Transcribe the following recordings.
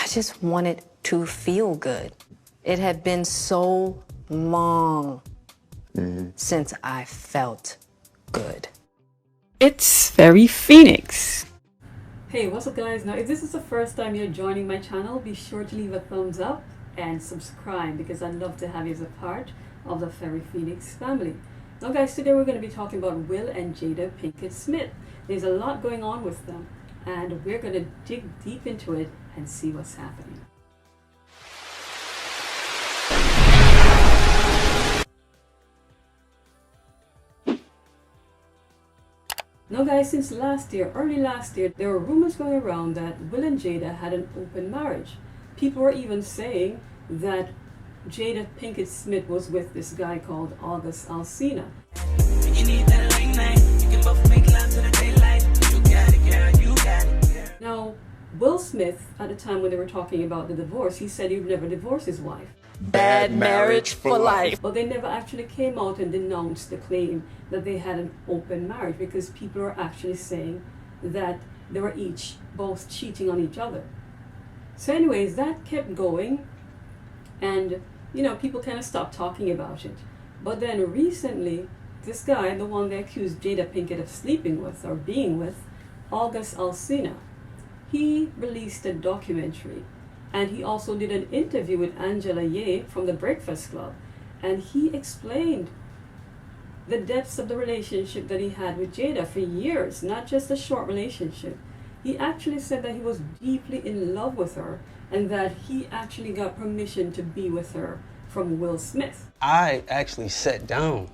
I just wanted to feel good. It had been so long since I felt good. It's FerriPhoenix. Hey, what's up guys? Now if this is the first time you're joining my channel, be sure to leave a thumbs up and subscribe because I'd love to have you as a part of the FerriPhoenix family. Now guys, today we're going to be talking about Will and Jada Pinkett Smith. There's a lot going on with them and we're going to dig deep into it and see what's happening. Now guys, since early last year, there were rumors going around that Will and Jada had an open marriage. People were even saying that Jada Pinkett Smith was with this guy called Alsina. Now, Will Smith, at the time when they were talking about the divorce, he said he would never divorce his wife. Bad marriage for life. But they never actually came out and denounced the claim that they had an open marriage because people were actually saying that they were both cheating on each other. So anyways, that kept going and people kind of stopped talking about it. But then recently, this guy, the one they accused Jada Pinkett of sleeping with or being with, Alcina, he released a documentary. And he also did an interview with Angela Ye from the Breakfast Club. And he explained the depths of the relationship that he had with Jada for years, not just a short relationship. He actually said that he was deeply in love with her and that he actually got permission to be with her from Will Smith. I actually sat down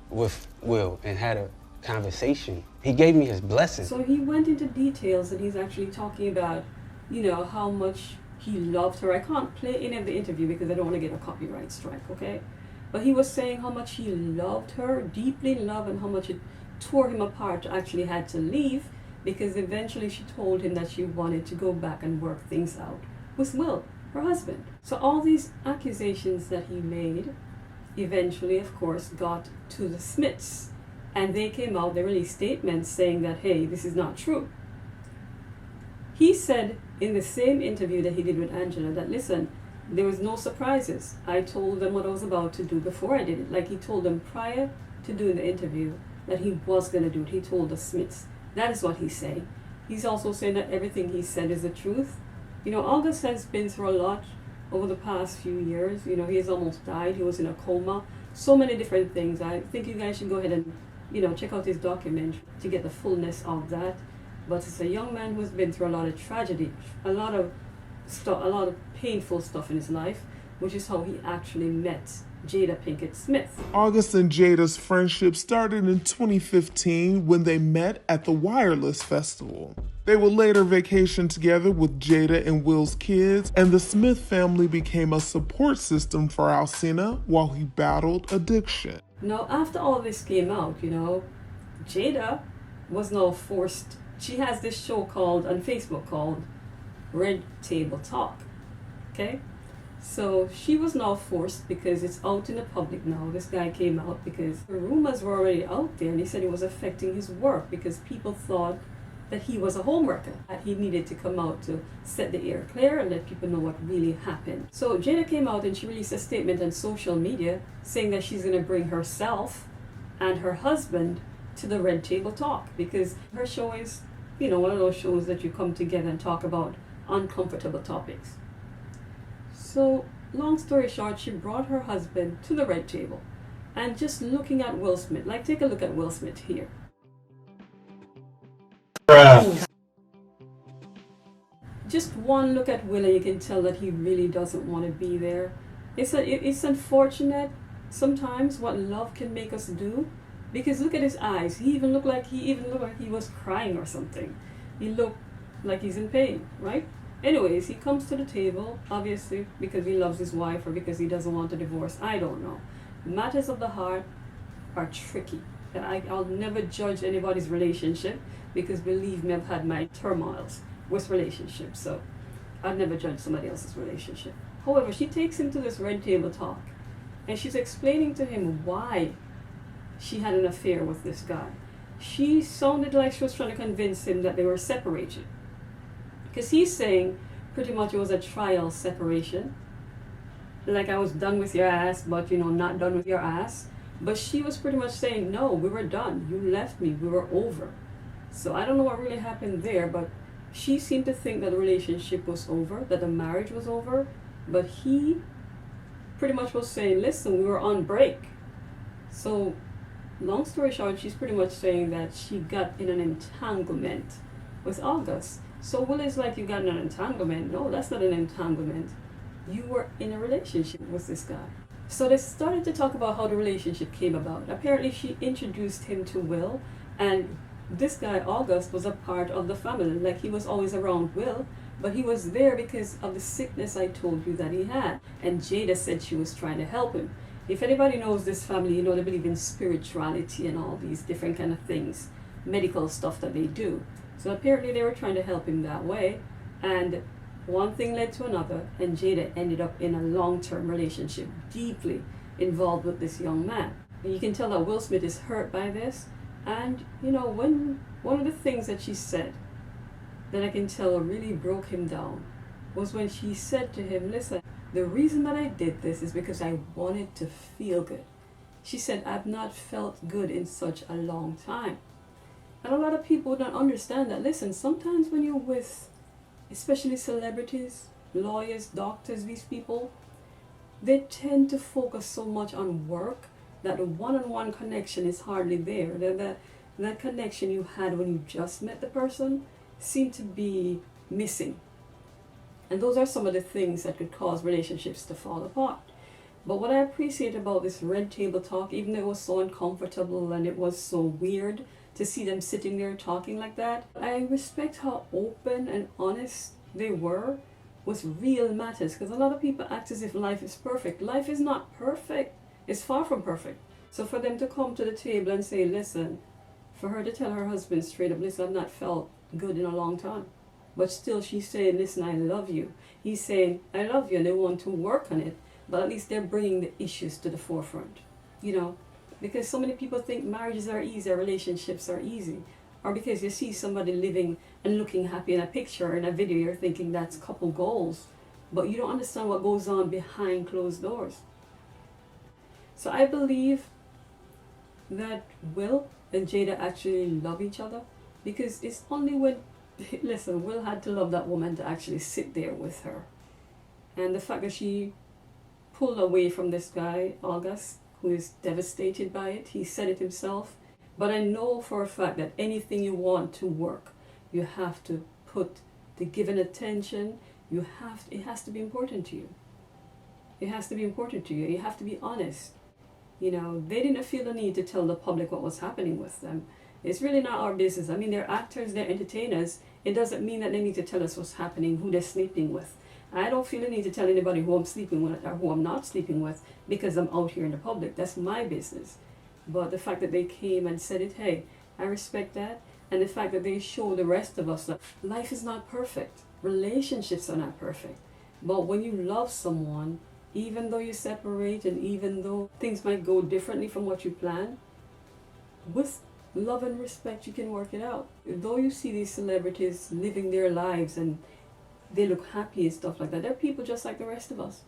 with Will and had a conversation. He gave me his blessing. So he went into details and he's actually talking about, how much he loved her. I can't play any of the interview because I don't want to get a copyright strike, okay? But he was saying how much he loved her, deeply in love, and how much it tore him apart to actually had to leave because eventually she told him that she wanted to go back and work things out with Will, her husband. So all these accusations that he made eventually, of course, got to the Smiths. And they came out, they released statements saying that, hey, this is not true. He said in the same interview that he did with Angela that, listen, there was no surprises. I told them what I was about to do before I did it. Like he told them prior to doing the interview that he was going to do it. He told the Smiths. That is what he's saying. He's also saying that everything he said is the truth. August has been through a lot over the past few years. He has almost died. He was in a coma. So many different things. I think you guys should go ahead and, check out his documentary to get the fullness of that. But it's a young man who's been through a lot of tragedy, a lot of painful stuff in his life, which is how he actually met Jada Pinkett Smith. August and Jada's friendship started in 2015 when they met at the Wireless Festival. They would later vacation together with Jada and Will's kids, and the Smith family became a support system for Alcina while he battled addiction. Now, after all this came out, Jada was now forced. She has this show on Facebook called Red Table Talk, okay? So she was now forced because it's out in the public now. This guy came out because the rumors were already out there and he said it was affecting his work because people thought that he was a homeworker. That he needed to come out to set the air clear and let people know what really happened. So Jada came out and she released a statement on social media saying that she's gonna bring herself and her husband to the Red Table Talk because her show is, one of those shows that you come together and talk about uncomfortable topics. So, long story short, she brought her husband to the red table. And just looking at Will Smith, take a look at Will Smith here. Just one look at Will and you can tell that he really doesn't want to be there. It's unfortunate sometimes what love can make us do. Because look at his eyes. He even looked like he was crying or something. He looked like he's in pain, right? Anyways, he comes to the table, obviously, because he loves his wife or because he doesn't want a divorce. I don't know. Matters of the heart are tricky. I'll never judge anybody's relationship because believe me, I've had my turmoils with relationships. So I'd never judge somebody else's relationship. However, she takes him to this Red Table Talk and she's explaining to him why she had an affair with this guy. She sounded like she was trying to convince him that they were separated. Because he's saying pretty much it was a trial separation. Like, I was done with your ass, but, you know, not done with your ass. But she was pretty much saying, no, we were done. You left me. We were over. So I don't know what really happened there, but she seemed to think that the relationship was over, that the marriage was over. But he pretty much was saying, listen, we were on break. So long story short, she's pretty much saying that she got in an entanglement with August. So Will is like, you got in an entanglement. No, that's not an entanglement. You were in a relationship with this guy. So they started to talk about how the relationship came about. Apparently she introduced him to Will, and this guy August was a part of the family. Like, he was always around Will, but he was there because of the sickness I told you that he had. And Jada said she was trying to help him. If anybody knows this family, you know they believe in spirituality and all these different kind of things, medical stuff that they do. So apparently they were trying to help him that way, and one thing led to another, and Jada ended up in a long-term relationship, deeply involved with this young man. And you can tell that Will Smith is hurt by this. And, you know, when one of the things that she said that I can tell really broke him down was when she said to him, listen, the reason that I did this is because I wanted to feel good. She said, I've not felt good in such a long time. And a lot of people don't understand that. Listen, sometimes when you're with, especially celebrities, lawyers, doctors, these people, they tend to focus so much on work that the one-on-one connection is hardly there. That connection you had when you just met the person seemed to be missing. And those are some of the things that could cause relationships to fall apart. But what I appreciate about this red table talk, even though it was so uncomfortable and it was so weird to see them sitting there talking like that, I respect how open and honest they were with real matters. Because a lot of people act as if life is perfect. Life is not perfect. It's far from perfect. So for them to come to the table and say, listen, for her to tell her husband straight up, listen, I've not felt good in a long time. But still she's saying, listen, I love you. He's saying, I love you, and they want to work on it. But at least they're bringing the issues to the forefront, you know. Because so many people think marriages are easy, or relationships are easy. Or because you see somebody living and looking happy in a picture, in a video, you're thinking that's couple goals. But you don't understand what goes on behind closed doors. So I believe that Will and Jada actually love each other, because it's only when, listen, Will had to love that woman to actually sit there with her. And the fact that she pulled away from this guy, August, who is devastated by it, he said it himself. But I know for a fact that anything you want to work, you have to put the given attention. It has to be important to you. It has to be important to you. You have to be honest. You know, they didn't feel the need to tell the public what was happening with them. It's really not our business. I mean, they're actors, they're entertainers. It doesn't mean that they need to tell us what's happening, who they're sleeping with. I don't feel the need to tell anybody who I'm sleeping with or who I'm not sleeping with because I'm out here in the public. That's my business. But the fact that they came and said it, hey, I respect that. And the fact that they show the rest of us that life is not perfect. Relationships are not perfect. But when you love someone, even though you separate and even though things might go differently from what you planned, with love and respect you can work it out. Though you see these celebrities living their lives and they look happy and stuff like that, they're people just like the rest of us.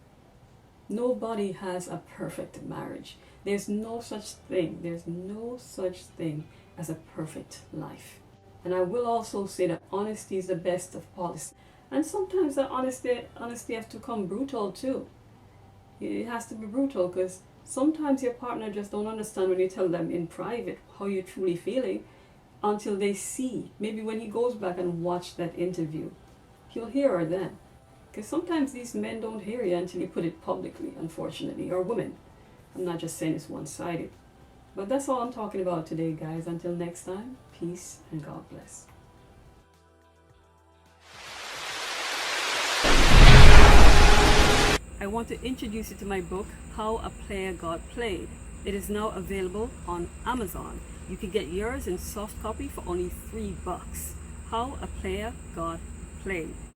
Nobody has a perfect marriage. There's no such thing. There's no such thing as a perfect life. And I will also say that honesty is the best of policy. And sometimes that honesty has to come brutal too. It has to be brutal, because sometimes your partner just don't understand when you tell them in private how you're truly feeling until they see. Maybe when he goes back and watch that interview, he'll hear her then. Because sometimes these men don't hear you until you put it publicly, unfortunately, or women. I'm not just saying it's one-sided. But that's all I'm talking about today, guys. Until next time, peace and God bless. I want to introduce you to my book, How a Player Got Played. It is now available on Amazon. You can get yours in soft copy for only $3. How a Player Got Played.